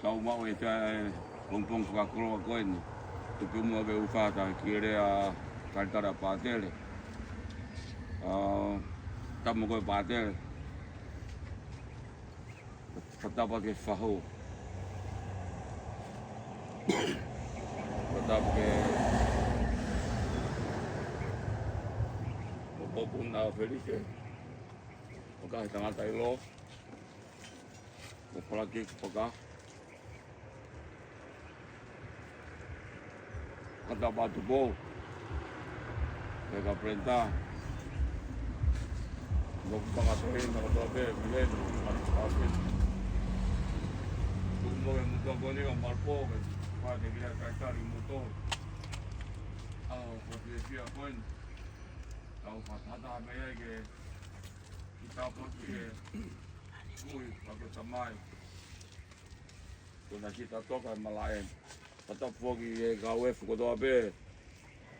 tau mau e te pompong whakakoroa koe ni. Tupi mua ke uwhata ki rea kaitara pātere. Tamu koe pātere. Whatapa ke whahau. Whatapa ke mopopu nā wherike. O kahi tangata I lo. O whalaki whaka. Whatapa atu pō. Peka prenta. Moku pangato hei na katoa pē. Milenu. Maripāpe. Tukumoke mutua koni o marpo. Pāte kia kaitari muto. Kopi e pia koini. Tau whatata mea ke ki tāpoti e kui wako tamai. Kuna kita toka e malaen. Patapoki e kauefu kotoa pē.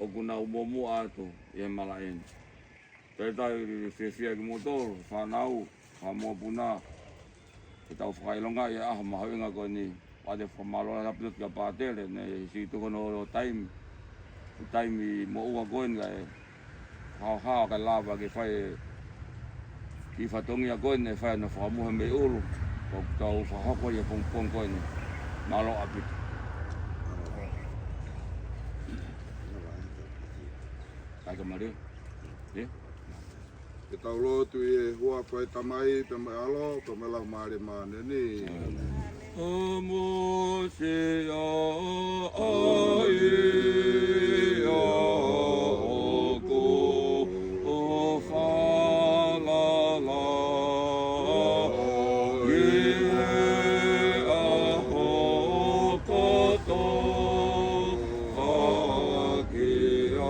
O kuna umomu atu e malaen. Pētai whiwhia ki motoru, whanau, whamoa puna. E tau whakailonga e aha mahawinga koe ni. Pāte whamalona rapidut ka pātere, ne si tukono o taimi. Taimi mo ua koe ni e hao ka lava ke whai ki whatongi a koe ni e whai na whakamuha me ulu. Ko tau whahoko i a pongpong koe ni. Malo apit. Kai ka mario? E tau lotu I hua koe tamai, pe mai alo, pe mai lau maari maane ni. Amo se ai ko o whalala e a hokoto a ki a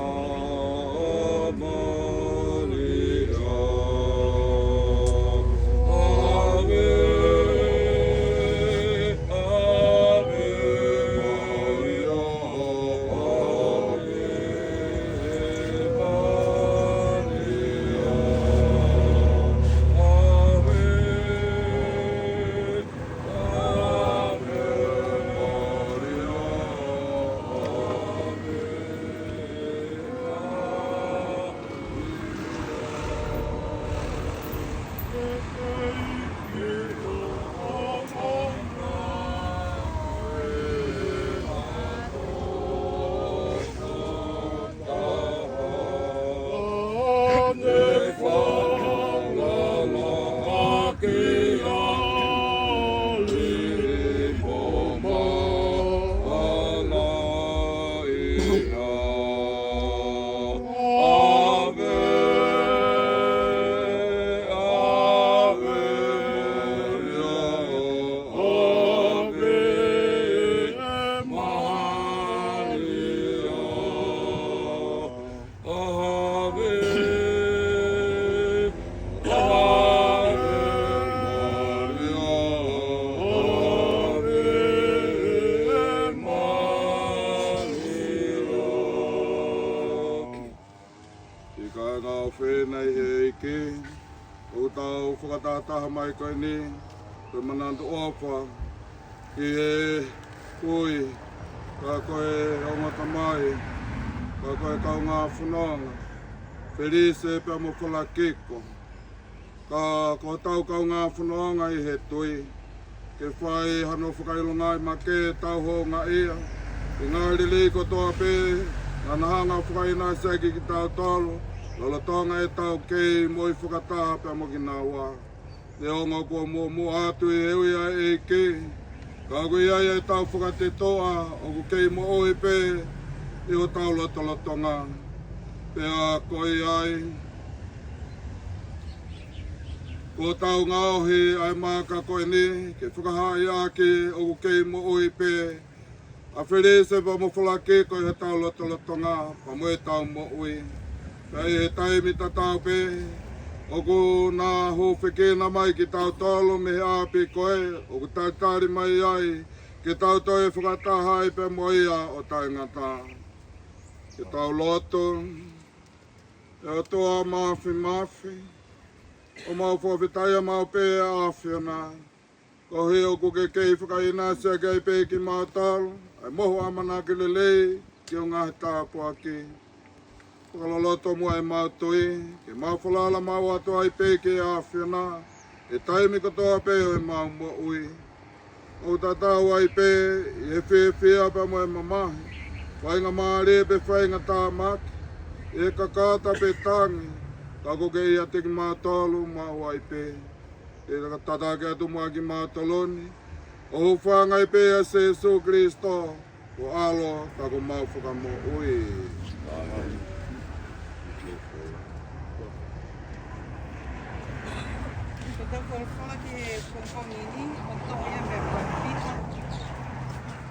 Whenai he ike, o tau whakatataha mai koe ni, koe manandu opa, ki he kui, ka koe aumata mai, ka koe kau ngā whanonga, Ferise pia mo whalakiko, ka ko tau kau ngā whanonga I he tui, ke whai hano whakailonga I ma ke tau ho ngā ia, I ngā rili ko toa pē, ngā nahanga whakaina seki ki tau tolo, Lola tonga e tau kei mo I whakataha pia mo ki nā wā. Ne onga kua mo atu I heuia e kei. Ka koe ia e tau whakate toa o ku kei mo oi pē I o tau lotolotonga. Pea koe ai. Ko tau ngauhi ai maka koe ni ke whakahai ake o ku kei mo oi pē. A Ferise pa mo whalake koe he tau lotolotonga pa mo e tau mo oi. Kai he taimi tatau pē, o ku nā hōwheke na mai ki tau tolo me he āpi koe, o ku taitari mai ai, ke tau toi whakatahai pē mo ia o tai ngata. Ke tau loto, e o toa mawhi, o mau whawhitaia mau pē a awhiona, Ko he o ke kei whakaina sia kei pē ki mātalo, ai moho amana ke lelei, ki o ngā tāpo aki. Whakaloloto mua e mātoi, ke mawhalala mau ato ai pē ke āwhiana, e taimi katoa pē o e mau mua ui. O tatau ai pē, i e whia pa mo e mamahi, whainga maare pe whainga tā maki, e kakata pe tangi, kako ke ia te ki mātalo mau ai pē. E tata ke atu mua ki mātaloni, o whangai pē a Jesu Kristo, o alo kako mau whakamo ui. Então, quando fala que companhia, então é meu pita,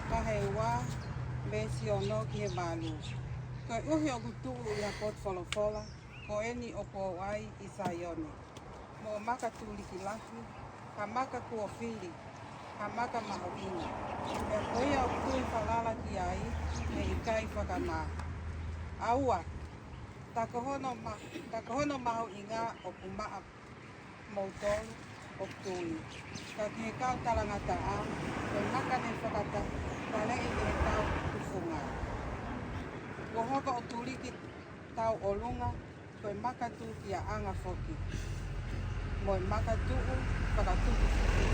carrewa, mencionou que é balu. Que o rio gutu ia pode fala, ko eni o ko ai isaione. Mo maka tuli kilafi, hamaka ku ofili, hamaka mahawina. E koia o kui falala ki ai, e ikai whakama. Aua, takohono mahu inga o kumaa mautol o tui. Ka ke kau talangata a, koe maka ne whakata, tale i e tau kufunga. Wohoka o tuli ki tau olunga, koe maka tu ki a anga foki. Moe maka tuu, whakatuku fuki.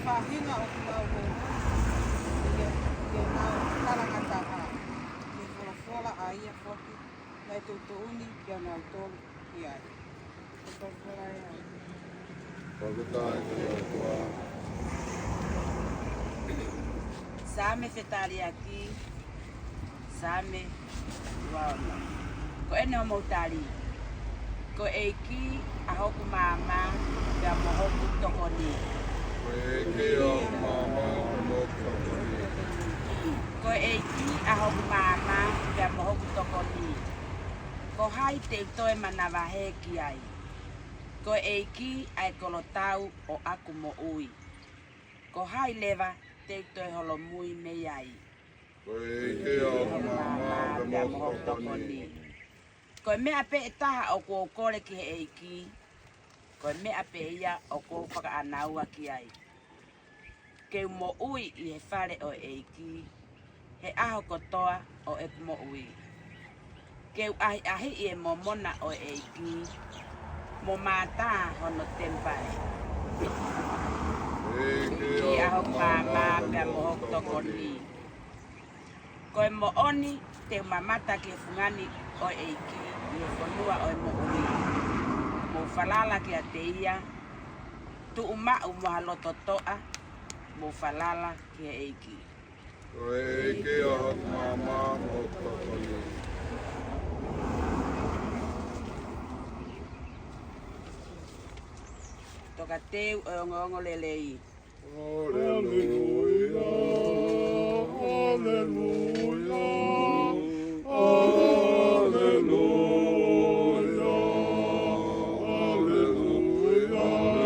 Whahinga o kumau hongo, ke nau talangata a. Ke wholofola a ia foki, nei tutuuni kia nau tolu ki ai. Same fetari aqui, same waona. Ko ene o mautari. Ko eiki a hoku mama pe a mohoku tokoni. Ko eiki a hoku mama pe a mohoku tokoni. Ko hai te toe manawa he ki ai. Ko eiki ai kolotau o aku mo ui. Ko hai lewa te toi holo mui me iai. Ko eiki o mama Pea moho tokoni. Ko mea pe e taha o ko kore ki he eiki. Ko mea pe ia o ko whaka anaua ki ai. Ke mo ui i he whare o eiki. He aho kotoa o e mo ui. Ke ahi i e momona o eiki. Mo mata hono tempai. Ki aho mama pea moho tokoni. Koe mo oni te mamata ke fungani o eiki. I e whanua o e mo ui. Mo whalala ki a te ia. Tu umau mo haloto toa. Mo whalala ki a eiki. Ko eiki o mama mo tokoni. Toka teu o ngongo lelei. Alleluia, alleluia,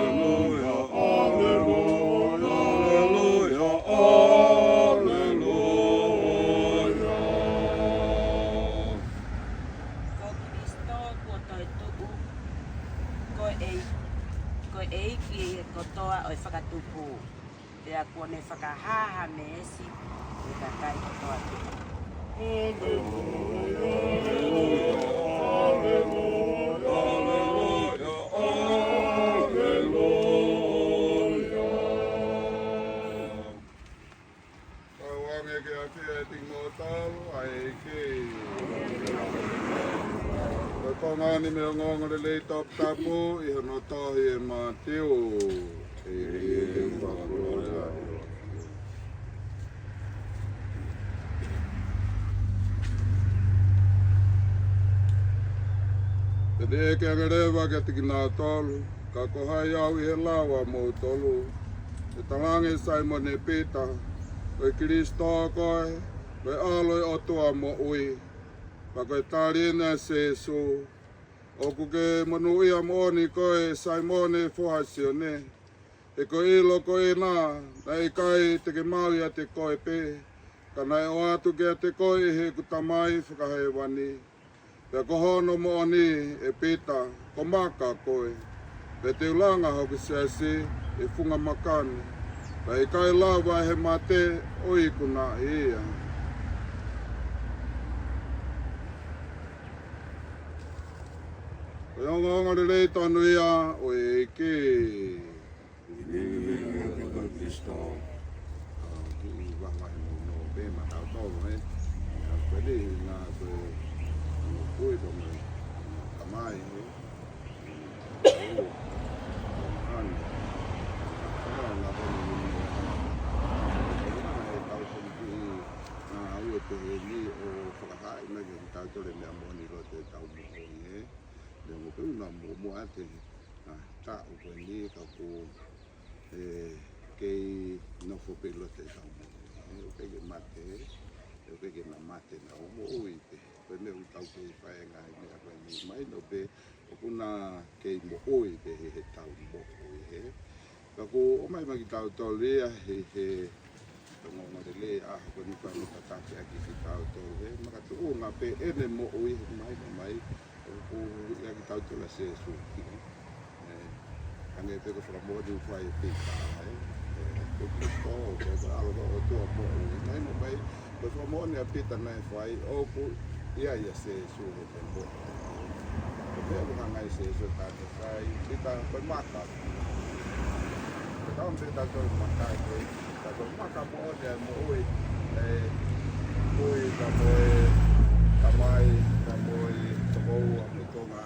alleluia, alleluia, alleluia, alleluia. Ko Kristo ko toi tuu. Ko eiki e kotoa o e whakatupu. Pea kone whakahaha me esi. E kakai kotoa tuu. Ngani me ngongo le top tapu I hono tohi e Mateo e whakuroa. Te te eke angarewa ke tiki nā tolu, ka kohai au I he lawa mō tolu. E talange Simon e Peter, koe Kristo koe, koe aloi o tua mo ui, pa koe tarina Jesu. O kuke manu ia mooni koe Simone Fohasione. E ko ilo koe nā, nei kai te ke maui a te koe pē. Ka nei o atu ke a te koe he kutamai whakahe wani. Pea ko hono mooni e pita, ko maka koe. Pe te ulanga hoki seasi, e funga makani. Pai kai lawa he mate oi kuna ia. Koe onga le rei tonu ia o e ke. Kristo. Ki wawa e no be matau tau he. Koe li nga koe kui pa me kamai he. Ani. Nga honi ni e tau koni ki nga ue te he li o whakahai me ke tau tole mea moni ro te tau mo hoi he. Le mo pe una mo ate ta o koe ni ka ko kei no fo pe lo te tau mo o pe ke mate o pe ke na mate na o mo ui pe pe me u tau ke whae nga i mea koe ni mai no pe o kuna kei mo ui pe he tau mo ui he ka ko o mai maki tau tau lea he tongo ngore le a ko ni pa ni tatake aki ki tau tau he maka tu o nga pe ene mo ui mai no mai o ia ki tau tula se su ange pe ko fra mo di fai pe ai ko ko ko alo o to mo nei no mai ko fra mo ne pita nei fai o ko ia se su pe mo ko pe ko ngai se su ta fai pita ko maka ko ta un pita to maka ko ta ko maka mo ne mo oi oi ta mo tamai ta mo ta mo a to nga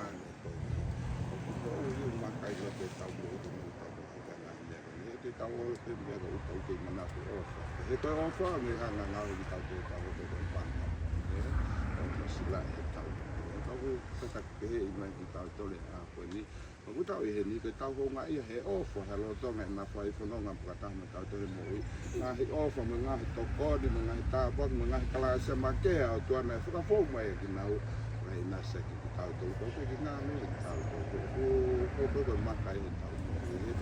ko ui maka i te tau mo te mo tau mo ka nga ne te tau o te me o tau te mana ko ofa he ko ofa me ha nga nga i tau te tau te pa o mo sila he tau tau ka ke i mai ki tau tole a ko ni ko tau i he ni ke tau nga i he ofa ha lo to nga na fai fo no nga pa ta me tau tole mo i nga he ofa me nga to ko di me nga ta pa me nga kala se ma ke o tu na fo fo mai ki na o mai na se ki tau to ko ke nga no tau to ko maka i tau mo i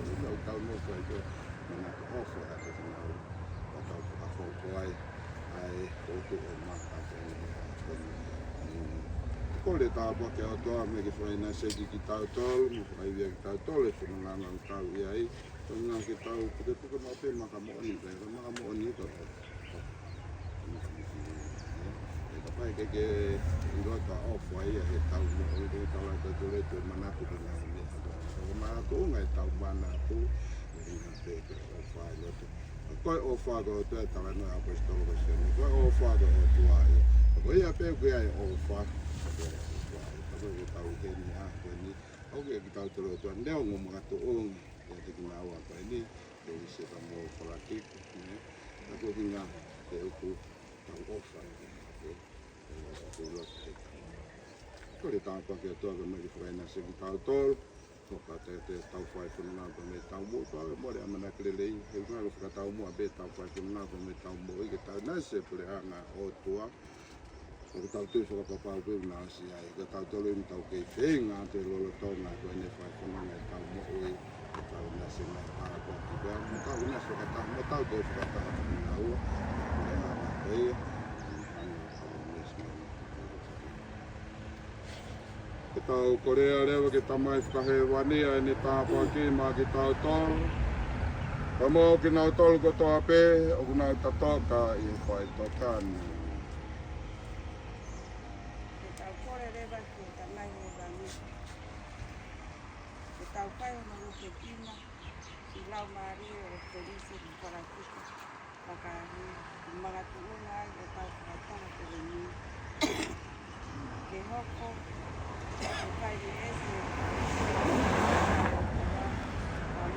tau mo ko i na ko ofa ha te na o tau ka fo ko ai o to maka ko le ta pa ke o to me ke foi na se ki tau tol mo ai vi ki tau tol e fo na na tau i ai to na ke tau ko ko no pe maka mo ni pe maka mo ni to pai ke i rota off ai e tau mo i te tau la te tole te mana tu na ni o mana tu ngai tau mana tu i na te off ai lo te ko off ai go te tala na a puesto lo se ko off ai go tu ai ko ia pe ko ai off ai ko tau ke ni a ko ni o ke ki tau tolo tu ndeo mo ma tu o ya te ki na wa ko ni te se ta mo ko la ki ni ko vinga te o ku tau off ai ko le tapa ke to ga me fai na se tau tol ko ka te tau fai fu na ko me tau mo to mo le amana ke le e ko ka tau mo be tau fai fu na ko me tau mo i ke tau na se pule ana o tua ko tau tu so ka pa ko na si ai ko tau tol ni tau ke te nga te lo lo to na ko ne fai fu na tau mo i tau na se na pa ko ki ba mo tau na so ka tau mo tau do ka tau na o e ke tau korea rewa ke tamai whakahe wania e ne tāpua ki mā ki tau tol. Ka mō ki nau tol ko toa pē, o ku nau tatoka i whai tokani. Ke tau kore rewa ke tamai he wani. Ke tau whai o maru ke tina, si lau maari o polisi ki parakika. Whakahi, ki mga tuunga ai o tau whakatanga te reni. Ke hoko, ke kai ni ese,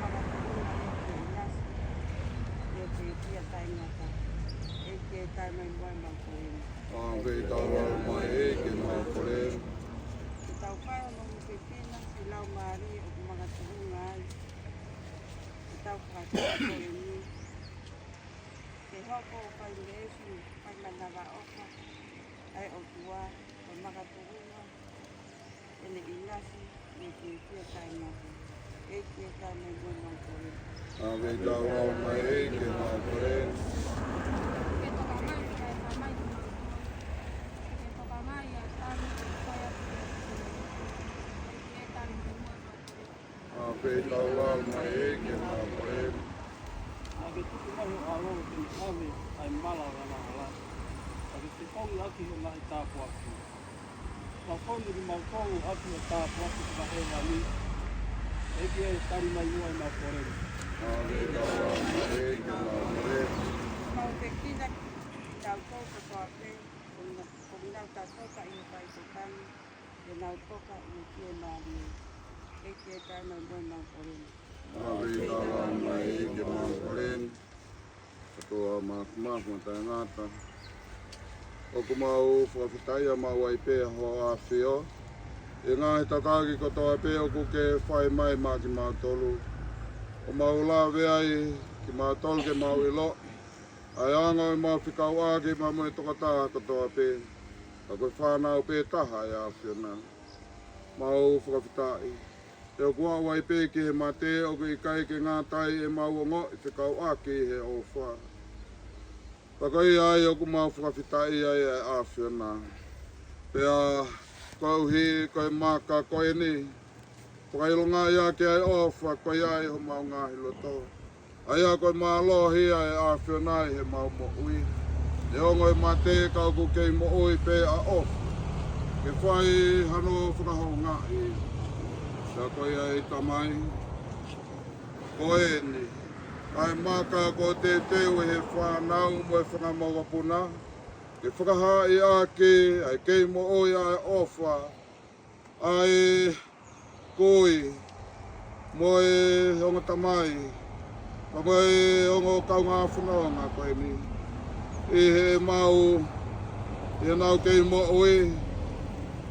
mga tuunga ai ke inasi. E ke kia tai ngata, e ke tai mai mua mau koeni. Ke tau rau mai e ke mau kore. Ke tau whai o maru ke tina, si lau maari o mga tuunga ai. Ke tau whakatanga te reni. Ke hoko o kai ni ese, kai manawa oka, ai o tua, o mga tuunga. Ene inasi, e ke kia tai ngata, e ke tai mai mua mau koeni. Ke tau rau mai e ke mau kore. Ke tau rau mai e ke mau kore. Whakaho alo ki ame ai mala wana hala. Aki te kongi aki o nahi tāpu aki. Ka kongi ki mau kongu aki o tāpu aki ka he wani. Eki e tari mai ua i mau korere. Mau te kina tau toka toa pe, o minau tau toka i o pai se tangi, e nau toka i o kia maari e kia tai mai moi mau korene. Ari tarama e ke mau koren. Katoa maku tai ngata. Oku mau whakawhitaia mau ai pēa ho a whio. E ngāhi tataki kotoa pē oku ke whai mai mā ki mau tolu. O mau la veai ki mau tolu ke mau ilo. Ai anga o mau whikau āki mau moe tokataha kotoa pē. A koe whānau pē taha e a whio nā. Mau whakawhitai. E o kua wai pē ki he mate o ki kai ke ngā tai e mau o ngō i whikau āki he o whā. Pakai ai o ku mau whakawhitai ai e a whio nā. Pea kau hi koe maka koe ni. Whakailonga ia ki ai o wha koe ai ho mau ngā hiloto. Ai a koe maa lohi ai a whio nai he mau mo ui. E ongo i mate kau ku kei mo ui pē a o. Ke whai hano whakahau ngā i. Sa koe ai tamai. Koe ni. Ai maka ko te teu he whanau mo e whangamaua puna. Ke whakaha i ake, ai kei mo oi ai ofa. Ai koi, mo e hongo tamai. Mo e hongo kaunga whanaonga koe ni. I he mau, i nau kei mo oi.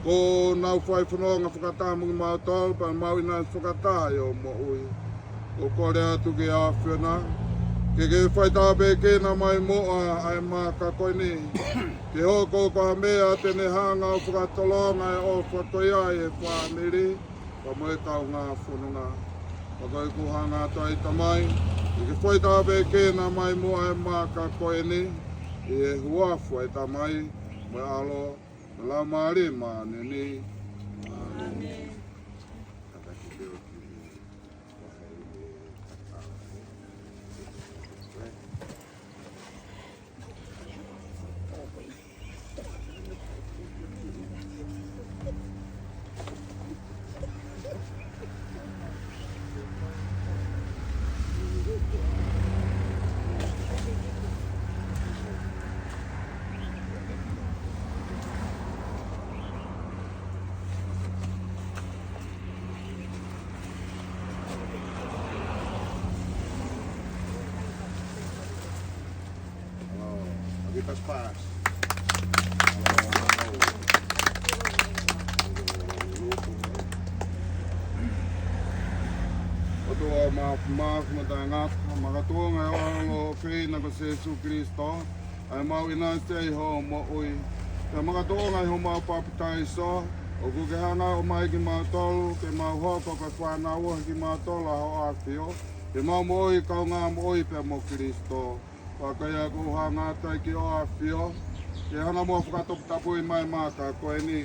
Ko nau whai whanaonga whakatamungi mau tol, pa mau i nai whakatai o mo oi. O kore atu ke a whiona. Ke whai tāpe ke na mai moa ai mā ka koe ni. Ke hoko ka mea tene hanga o whakatolonga e o whakoi ai e whaneri. Pa moe kau ngā whanunga. Pa koe ku hanga tai tamai. Ke whai tāpe ke na mai moa ai mā ka koe ni. E huafu ai tamai. Moe alo. La maari maa nini. Amen. Kita pas. Otua maaf matangat makatuang ay alo kay na ko si Jesus Kristo ay mau inastay ho mo ui. Kaya makatuang ay humau papitay so o kukihana umay ki mau tol ki mau ho ko whanawo ki mau tol ho afio. Ki mau mo ui kau ngā mo ui pe mo Kristo. Pakaya ko hanga tai ki o afio. Ke hanga mo whakatop tapui mai maka koe ni.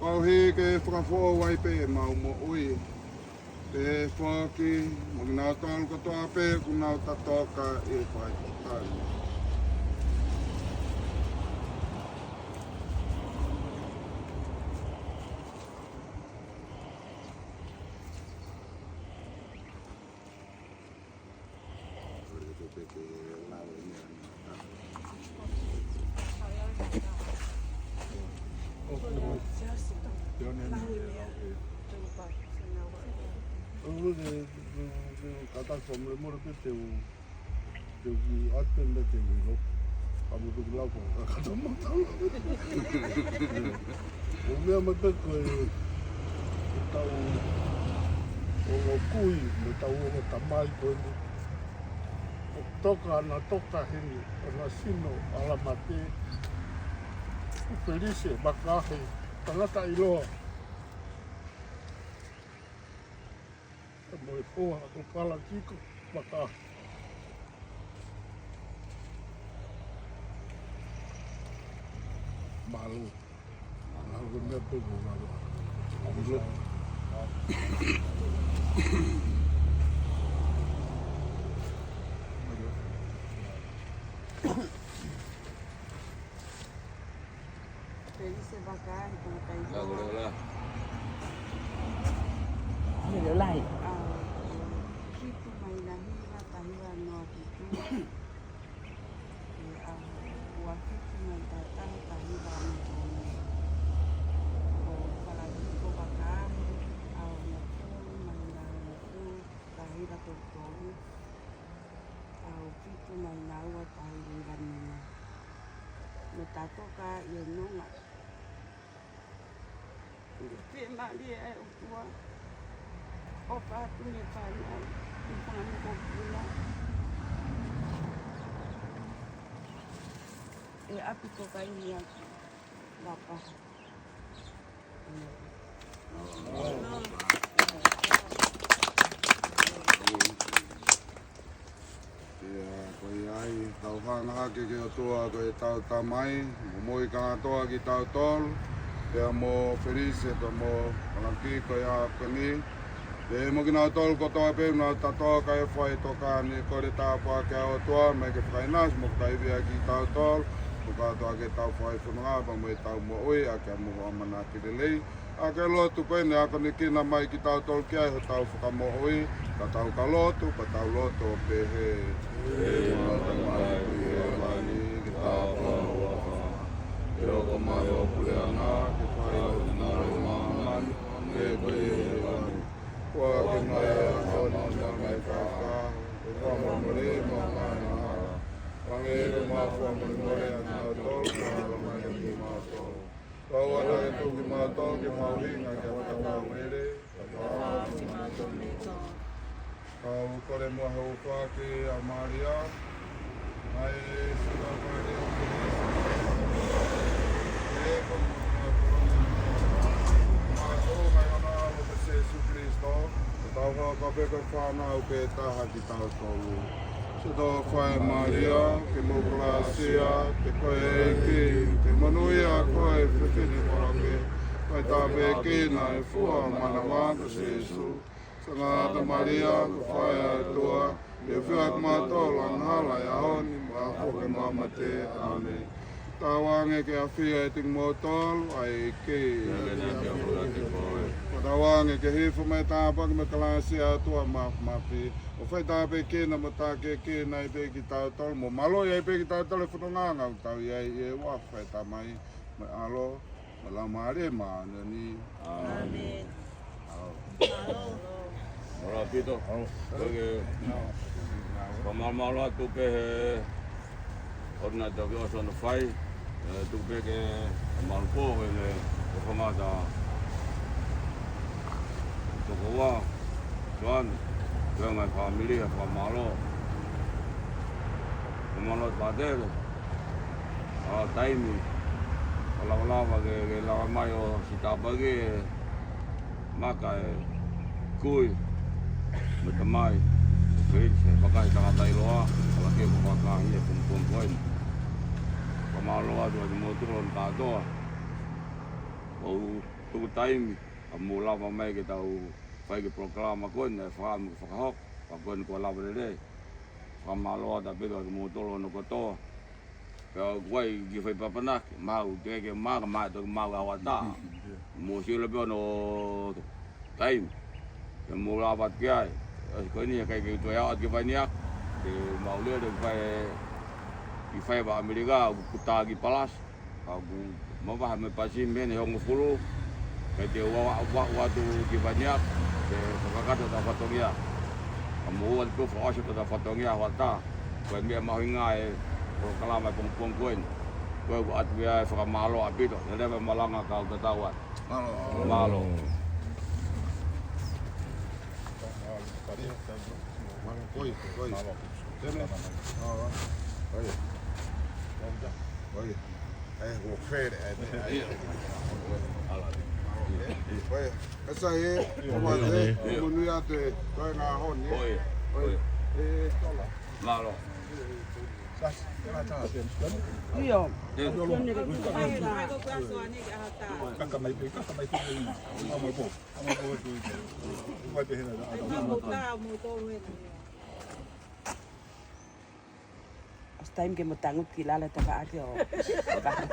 Kau hi ke whakafo wai pe mau mo ui. Pe whaki, mo ki nau tolu katoa pe, ku nau tatoka e whai totari. Kata somre mora te teu ki atenda te wiro. Kamu tu lau ko kata mata. O mea mata koe tau o kui me tau o tamai koe ni. Toka ana toka heni ana sino ala mate. Felice bakahe tanata iloa. Mo e poa ko kala kiko baka. Malu. Malu me pego malu. Malu. Feliz bacaan kung tayo. Lah boleh lah. Hello lai. Kitu may lahira tahiwa no kitu. Wakitu may tatang tahiwa no. O palagi ko bacaan. Naku may naku tahiwa totoo. Kitu may nawa tahiwa niya. Metato ka yan nga. Pima dia ukua. Opa tu ni pana. Pangan ko pula. Api ko kay niya. Bapa. Koe ai, tau whanahake ki o toa koe tau tamai, mo moi ka toa ki tau tol, pea mo Felice to mo kalanki koe a kani. Te mo ki nau tol ko toa pe, nau ta toa kai whai toka ni kore tā pā kia o toa, me ke whakainas, mo kai via ki tau tol, mo ka toa ke tau whai whananga, pa mo e tau mo oi, a kia mo amana ki relei. A ke lotu koe ne ako ni kina mai ki tau tol kia, ho tau whakamo oi, ka tau ka lotu, pa tau lotu o pe he. E mata mai ki e wani, ki tau whanua, e oko mai o puleanga, ki whai o nare maman, e koe e wani. Kua ki mai a kona na mai kaka, e whamamore ma mai na hara. Wangere ma whamamore a nga tol, ka mai ki ma tol. Kau ada itu ki ma tol, ki ma winga, ki a kaka were, kau kore mua hau whake a Maria, ai sila kare o e kong mua tō mai ona alo pe Jesu Christo, e tau haka peko whanau ke taha ki tau tolu. Se tō whae Maria, ke mo gracia, te koe e ki, te manui a koe whiwhini korake, koe tāpe ki na e fua mana wāka Jesu. Sangata Maria, ko whae a tua, e whiak mātola nghala e ahoni, ma hoke mama te, amen. Tā wange ke a whia e ting mōtol, ai ki. Tā wange ke hifu me tāpaki me kalasi a tua mafi. O whai tāpe ki na mo tā ke ki na i pe ki tau tol, mo malo i pe ki tau tol e whanonganga, tau i e wawhai tā mai, me alo, me la maare ma, ni. Amen. Ora pito. Oke. Pamalo tu pe orna to ke oso no fai. Tu pe ke malpo ele komada. Tu kowa. Juan. Juan mai familia pamalo. Pamalo padel. Taimi. Lava ke lava mai o sitabagi. Maka kui. Matamai, Felice, pakai tangata iloa, kalau ke pakai ia pun. Pamaloa tu ada motor on tadoa. Au tu time, amu lava mai kita au pai ke proklama kon, faham fakahok, pakon ko lava dede. Pamaloa tapi tu ada motor on koto. Kau guai gifai papanak, mau ke mau tu mau awata. Musuh lebih no time. Mula abat kiai, kau ni kayak gitu ya, at banyak, mau lihat di fai ba Amerika, kuta di palas, aku mau bahas mepasim ben yang ngufulu, kayak dia waktu di banyak, kakak tu dapat tongya, kamu waktu flash tu dapat tongya wata, kau ni mau ingai, kalau mai pung koin, kau at biar fakam malo api tu, jadi malang kau ketahuan, malo. Oi. Tene. Oi. Oi. Vou fer. Oi. Essa aí, vamos fazer. Vamos ir até. Vai na rony. Oi. Tola. Malo. Iyo. Os time ke mo tangut ki lala ta ka ate o.